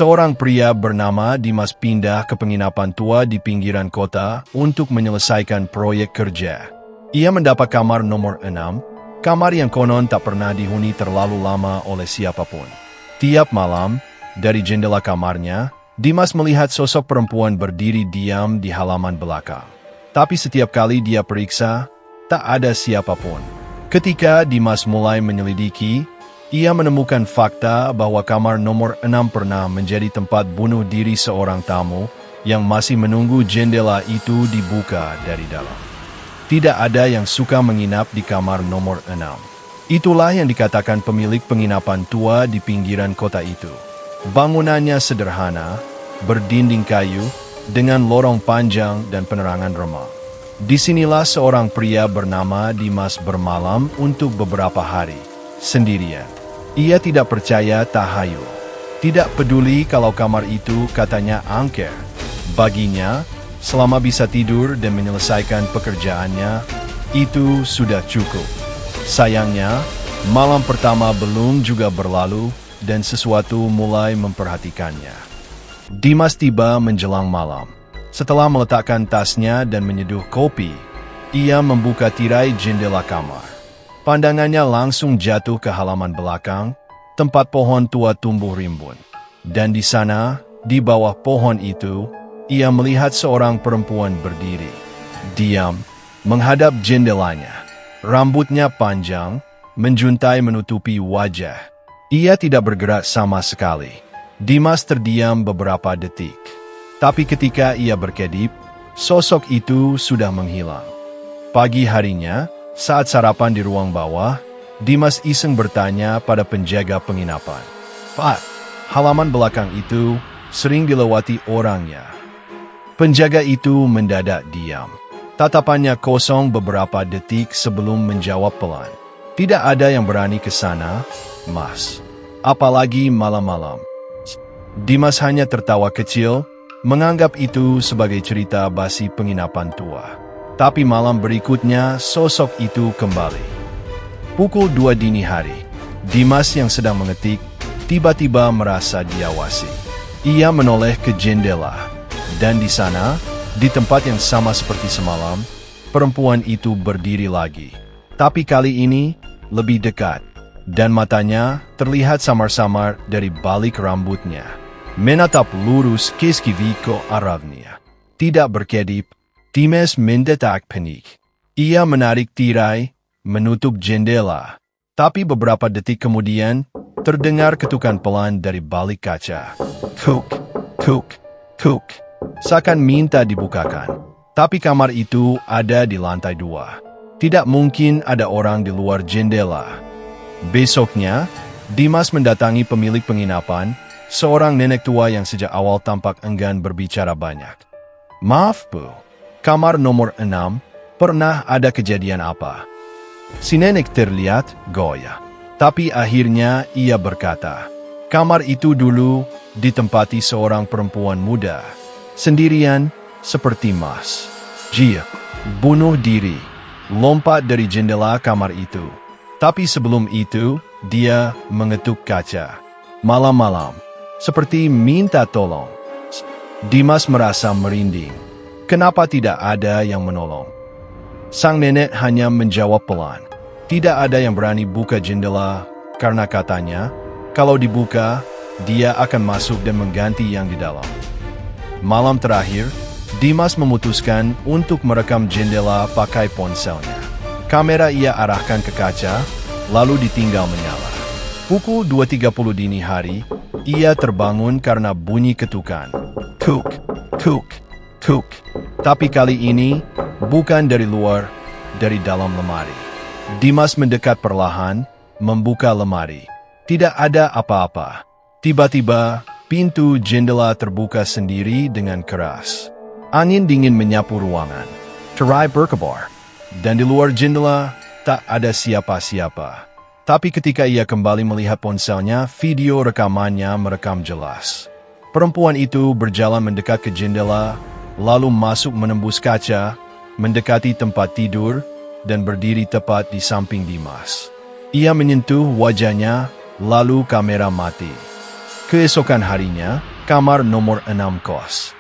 Seorang pria bernama Dimas pindah ke penginapan tua di pinggiran kota untuk menyelesaikan proyek kerja. Ia mendapat kamar nomor 6, kamar yang konon tak pernah dihuni terlalu lama oleh siapapun. Tiap malam, dari jendela kamarnya, Dimas melihat sosok perempuan berdiri diam di halaman belakang. Tapi setiap kali dia periksa, tak ada siapapun. Ketika Dimas mulai menyelidiki, ia menemukan fakta bahwa kamar nomor 6 pernah menjadi tempat bunuh diri seorang tamu yang masih menunggu jendela itu dibuka dari dalam. Tidak ada yang suka menginap di kamar nomor 6. Itulah yang dikatakan pemilik penginapan tua di pinggiran kota itu. Bangunannya sederhana, berdinding kayu, dengan lorong panjang dan penerangan remang. Disinilah seorang pria bernama Dimas bermalam untuk beberapa hari, sendirian. Ia tidak percaya tahayul. Tidak peduli kalau kamar itu katanya angker. Baginya, selama bisa tidur dan menyelesaikan pekerjaannya, itu sudah cukup. Sayangnya, malam pertama belum juga berlalu dan sesuatu mulai memperhatikannya. Dimas tiba menjelang malam. Setelah meletakkan tasnya dan menyeduh kopi, ia membuka tirai jendela kamar. Pandangannya langsung jatuh ke halaman belakang, tempat pohon tua tumbuh rimbun. Dan di sana, di bawah pohon itu, ia melihat seorang perempuan berdiri, diam, menghadap jendelanya. Rambutnya panjang, menjuntai menutupi wajah. Ia tidak bergerak sama sekali. Dimas terdiam beberapa detik. Tapi ketika ia berkedip, sosok itu sudah menghilang. Pagi harinya, saat sarapan di ruang bawah, Dimas iseng bertanya pada penjaga penginapan. "Pak, halaman belakang itu sering dilewati orangnya." Penjaga itu mendadak diam. Tatapannya kosong beberapa detik sebelum menjawab pelan. "Tidak ada yang berani ke sana, Mas. Apalagi malam-malam." Dimas hanya tertawa kecil, menganggap itu sebagai cerita basi penginapan tua. Tapi malam berikutnya, sosok itu kembali. Pukul 2 dini hari, Dimas yang sedang mengetik, tiba-tiba merasa diawasi. Ia menoleh ke jendela, dan di sana, di tempat yang sama seperti semalam, perempuan itu berdiri lagi. Tapi kali ini, lebih dekat, dan matanya terlihat samar-samar dari balik rambutnya. Menatap lurus ke skiviko arahnya. Tidak berkedip, Dimas mendetak panik. Ia menarik tirai, menutup jendela. Tapi beberapa detik kemudian, terdengar ketukan pelan dari balik kaca. Kuk, kuk, kuk. Seakan minta dibukakan. Tapi kamar itu ada di lantai 2. Tidak mungkin ada orang di luar jendela. Besoknya, Dimas mendatangi pemilik penginapan, seorang nenek tua yang sejak awal tampak enggan berbicara banyak. "Maaf, Bu. Kamar nomor 6, pernah ada kejadian apa?" Si nenek terlihat goyah. Tapi akhirnya ia berkata, "Kamar itu dulu ditempati seorang perempuan muda. Sendirian, seperti Mas. Dia bunuh diri, lompat dari jendela kamar itu. Tapi sebelum itu, dia mengetuk kaca. Malam-malam, seperti minta tolong." Dimas merasa merinding. Kenapa tidak ada yang menolong? Sang nenek hanya menjawab pelan. Tidak ada yang berani buka jendela karena katanya, kalau dibuka, dia akan masuk dan mengganti yang di dalam. Malam terakhir, Dimas memutuskan untuk merekam jendela pakai ponselnya. Kamera ia arahkan ke kaca, lalu ditinggal menyala. Pukul 2.30 dini hari, ia terbangun karena bunyi ketukan. Kuk, kuk, kuk. Tapi kali ini, bukan dari luar, dari dalam lemari. Dimas mendekat perlahan, membuka lemari. Tidak ada apa-apa. Tiba-tiba, pintu jendela terbuka sendiri dengan keras. Angin dingin menyapu ruangan. Tirai berkebar. Dan di luar jendela, tak ada siapa-siapa. Tapi ketika ia kembali melihat ponselnya, video rekamannya merekam jelas. Perempuan itu berjalan mendekat ke jendela, lalu masuk menembus kaca, mendekati tempat tidur, dan berdiri tepat di samping Dimas. Ia menyentuh wajahnya, lalu kamera mati. Keesokan harinya, kamar nomor 6 kos.